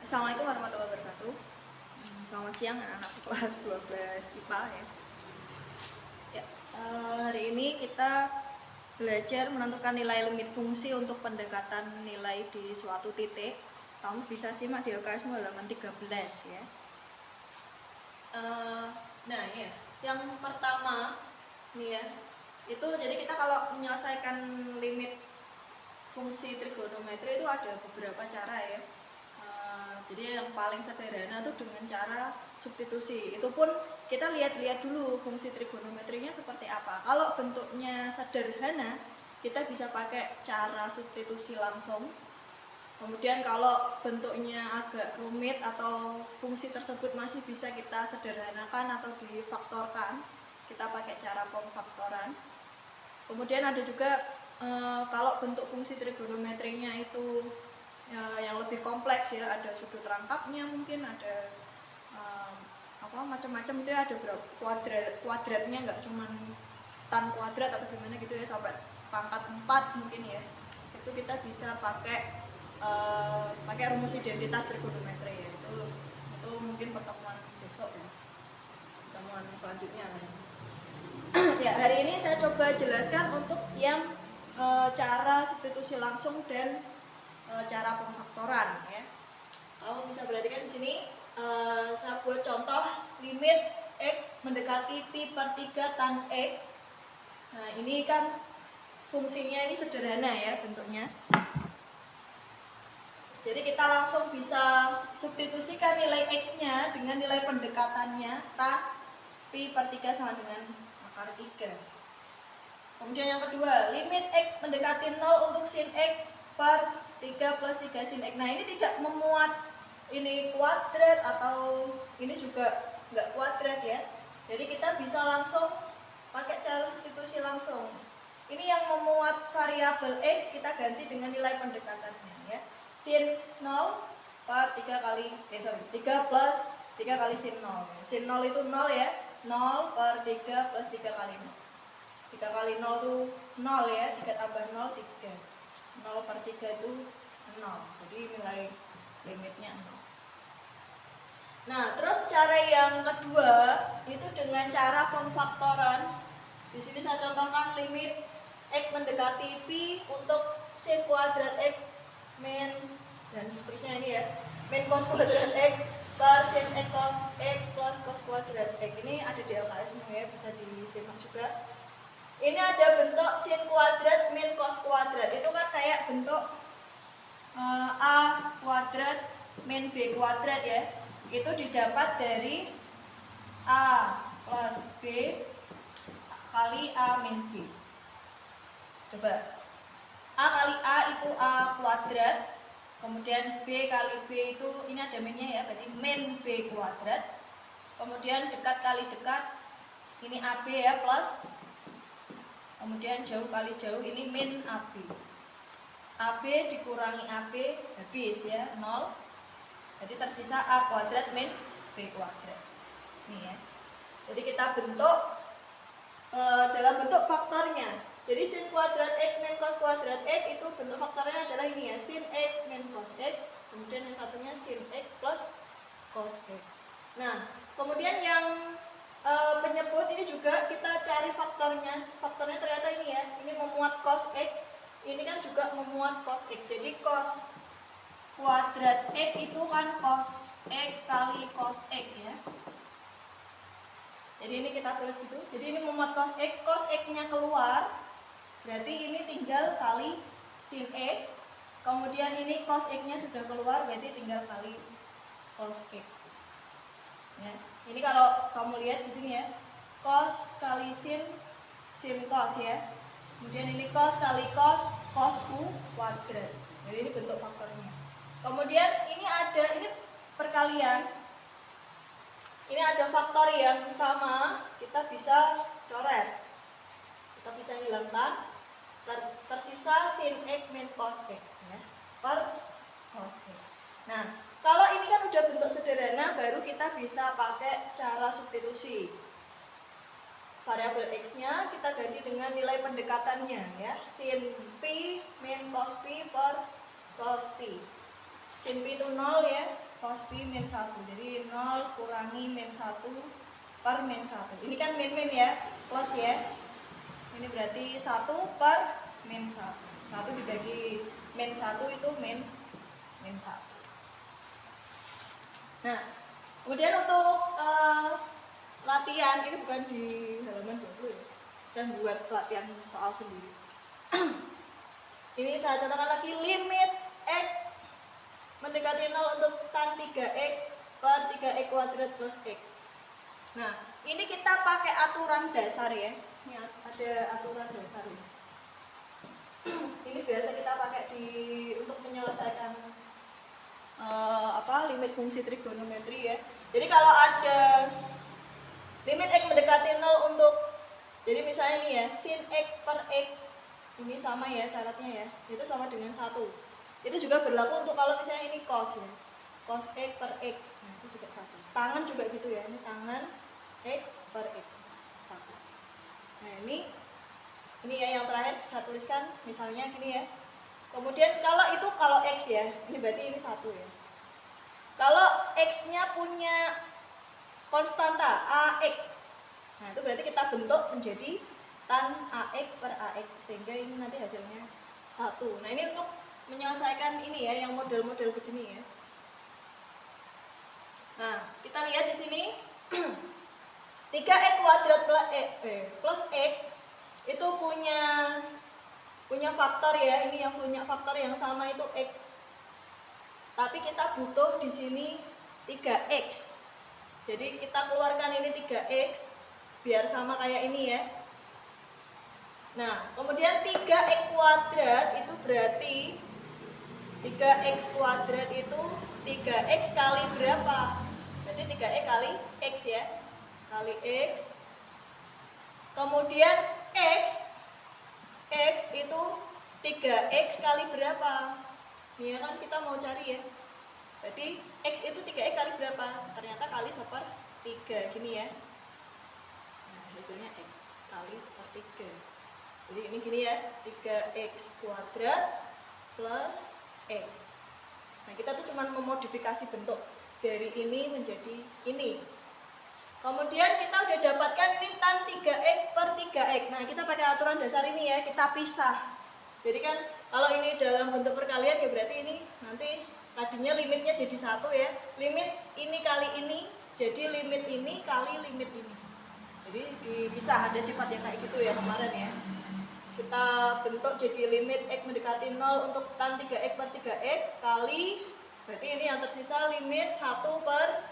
Assalamualaikum warahmatullahi wabarakatuh. Selamat siang anak-anak kelas 12 IPA ya. Hari ini kita belajar menentukan nilai limit fungsi untuk pendekatan nilai di suatu titik. Kamu bisa simak di LKSmu halaman 13 ya. Nah ya, yang pertama nih ya, itu jadi kita kalau menyelesaikan limit fungsi trigonometri itu ada beberapa cara ya. Jadi yang paling sederhana tuh dengan cara substitusi. Itu pun kita lihat-lihat dulu fungsi trigonometrinya seperti apa. Kalau bentuknya sederhana, kita bisa pakai cara substitusi langsung. Kemudian kalau bentuknya agak rumit atau fungsi tersebut masih bisa kita sederhanakan atau difaktorkan, kita pakai cara pemfaktoran. Kemudian ada juga kalau bentuk fungsi trigonometrinya itu yang lebih kompleks ya, ada sudut rangkapnya, mungkin ada macam-macam itu ya, ada berapa kuadratnya, nggak cuman tan kuadrat atau gimana gitu ya, sampai pangkat 4 mungkin ya. Itu kita bisa pakai rumus identitas trigonometri ya. Itu mungkin pertemuan besok ya, pertemuan selanjutnya ya. Hari ini saya coba jelaskan untuk yang cara substitusi langsung dan cara pemfaktoran ya. Kamu bisa perhatikan di sini saya buat contoh limit x mendekati pi per 3 tan x. Nah ini kan fungsinya ini sederhana ya bentuknya. Jadi kita langsung bisa substitusikan nilai x-nya dengan nilai pendekatannya tan pi per 3 sama dengan akar 3. Kemudian yang kedua, limit x mendekati 0 untuk sin x per 3 plus 3 sin x. Nah ini tidak memuat ini kuadrat atau ini juga nggak kuadrat ya. Jadi kita bisa langsung pakai cara substitusi langsung. Ini yang memuat variabel x kita ganti dengan nilai pendekatannya ya. Sin 0 per 3 plus 3 kali sin 0. Sin 0 itu 0 ya. 0 per 3 plus 3 kali 0. 3 kali 0 itu 0 ya. 3 tambah 0, 3. 0 per 3 itu 0. Jadi nilai limitnya 0. Nah, terus cara yang kedua itu dengan cara pemfaktoran. Di sini saya contohkan limit x mendekati pi untuk sin kuadrat x min dan seterusnya ini ya. Min cos kuadrat x per sin x cos x plus cos kuadrat x. Ini ada di LKS ya, bisa disimak juga. Ini ada bentuk sin kuadrat min cos kuadrat. Itu kan kayak bentuk a kuadrat min b kuadrat ya. Itu didapat dari a plus b kali a min b. Coba. A kali a itu a kuadrat. Kemudian b kali b itu, ini ada minnya ya, berarti min b kuadrat. Kemudian dekat kali dekat, ini ab ya, plus. Kemudian jauh kali jauh, ini min AB. AB dikurangi AB habis ya, 0. Jadi tersisa A kuadrat min B kuadrat. Ini ya. Jadi kita bentuk dalam bentuk faktornya. Jadi sin kuadrat X min cos kuadrat X itu bentuk faktornya adalah ini ya, sin X min cos X. Kemudian yang satunya sin X plus cos X. Nah, kemudian yang penyebut ini juga kita cari faktornya. Faktornya ternyata ini ya, ini memuat cos x, ini kan juga memuat cos x. Jadi cos kuadrat x itu kan cos x kali cos x ya. Jadi ini kita tulis gitu. Jadi ini memuat cos x-nya keluar, berarti ini tinggal kali sin x. Kemudian ini cos x-nya sudah keluar, berarti tinggal kali cos x. Ya. Ini kalau kamu lihat di sini ya, cos kali sin, sin cos ya. Kemudian ini cos kali cos, cos u kuadrat. Jadi ini bentuk faktornya. Kemudian ini ada, ini perkalian. Ini ada faktor yang sama, kita bisa coret. Kita bisa hilangkan. Tersisa sin x min cos x ya, per cos x. Nah, kalau ini kan udah bentuk sederhana, baru kita bisa pakai cara substitusi. Variabel x-nya kita ganti dengan nilai pendekatannya ya. Sin pi min cos pi per cos pi. Sin pi itu 0 ya, cos pi min 1. Jadi 0 kurangi min 1 per min 1. Ini kan min ya, plus ya. Ini berarti 1 per min 1. 1 dibagi min 1 itu min 1. Nah, kemudian untuk latihan, ini bukan di halaman 20 ya. Saya buat latihan soal sendiri. Ini saya contohkan lagi, limit x mendekati 0 untuk tan 3x per 3x kuadrat plus x. Nah, ini kita pakai aturan dasar ya. Ini ada aturan dasar ya. Ini biasa kita pakai untuk menyelesaikan limit fungsi trigonometri ya. Jadi kalau ada limit x mendekati 0 untuk, jadi misalnya ini ya, sin x per x ini sama ya syaratnya ya, itu sama dengan 1. Itu juga berlaku untuk kalau misalnya ini cos ya, cos x per x, nah itu juga 1. Tangan juga gitu ya, ini tangan x per x 1. Nah ini ya yang terakhir saya tuliskan misalnya gini ya. Kemudian kalau x ya, ini berarti ini 1 ya. Kalau x-nya punya konstanta ax, nah itu berarti kita bentuk menjadi tan ax per ax, sehingga ini nanti hasilnya 1. Nah ini untuk menyelesaikan ini ya, yang model-model begini ya. Nah kita lihat di sini 3x kuadrat plus x itu punya faktor ya, ini yang punya faktor yang sama itu x. Tapi kita butuh di sini 3x. Jadi kita keluarkan ini 3x biar sama kayak ini ya. Nah, kemudian 3x kuadrat itu berarti 3x kuadrat itu 3x kali berapa? Berarti 3x kali x ya. Kali x. Kemudian x itu 3x kali berapa? Ini ya kan kita mau cari ya. Berarti x itu 3x kali berapa? Ternyata kali 1/3 gini ya. Nah, hasilnya x kali 1/3. Jadi ini gini ya, 3x kuadrat plus x. Nah, kita tuh cuma memodifikasi bentuk dari ini menjadi ini. Kemudian kita udah dapatkan ini tan 3x per 3x. Nah, kita pakai aturan dasar ini ya, kita pisah. Jadi kan kalau ini dalam bentuk perkalian ya berarti ini nanti tadinya limitnya jadi 1 ya. Limit ini kali ini jadi limit ini kali limit ini. Jadi dipisah, ada sifat yang kayak gitu ya kemarin ya. Kita bentuk jadi limit x mendekati 0 untuk tan 3x per 3x kali, berarti ini yang tersisa limit 1 per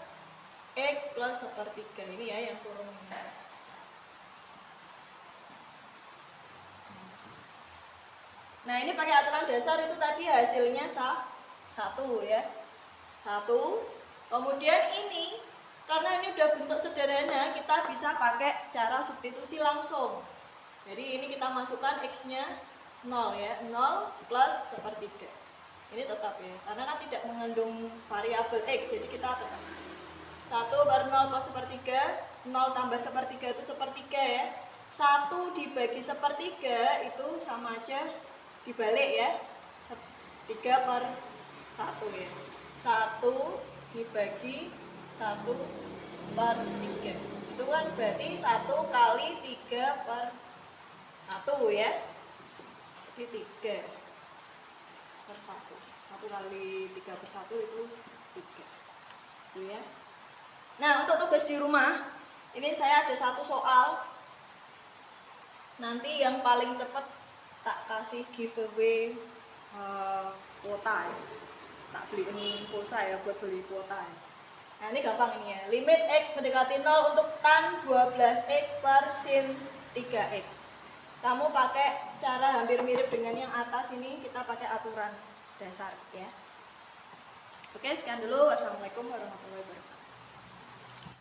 x plus 1/3. Ini ya yang kurung ini. Nah ini pakai aturan dasar itu tadi hasilnya 1 ya. 1. Kemudian ini karena ini udah bentuk sederhana, kita bisa pakai cara substitusi langsung. Jadi ini kita masukkan x-nya 0 ya, 0 plus 1/3. Ini tetap ya, karena kan tidak mengandung variabel x, jadi kita tetap 1 per 0 plus 1/3, 0 tambah 1/3 itu 1/3 ya. 1 dibagi 1/3 itu sama aja dibalik ya, 3 per 1 ya. 1 dibagi 1 per 3 itu kan berarti 1 kali 3 per 1 ya. Jadi 3 per 1, 1 kali 3 per 1 itu 3 itu ya. Nah untuk tugas di rumah ini saya ada 1 soal, nanti yang paling cepat tak kasih giveaway kuota ya. Tak beliin pulsa ya buat beli kuota ya. Nah ini gampang ini ya, limit x mendekati 0 untuk tan 12x per sin 3x. Kamu pakai cara hampir mirip dengan yang atas ini, kita pakai aturan dasar ya. Oke, sekian dulu. Wassalamualaikum warahmatullahi wabarakatuh.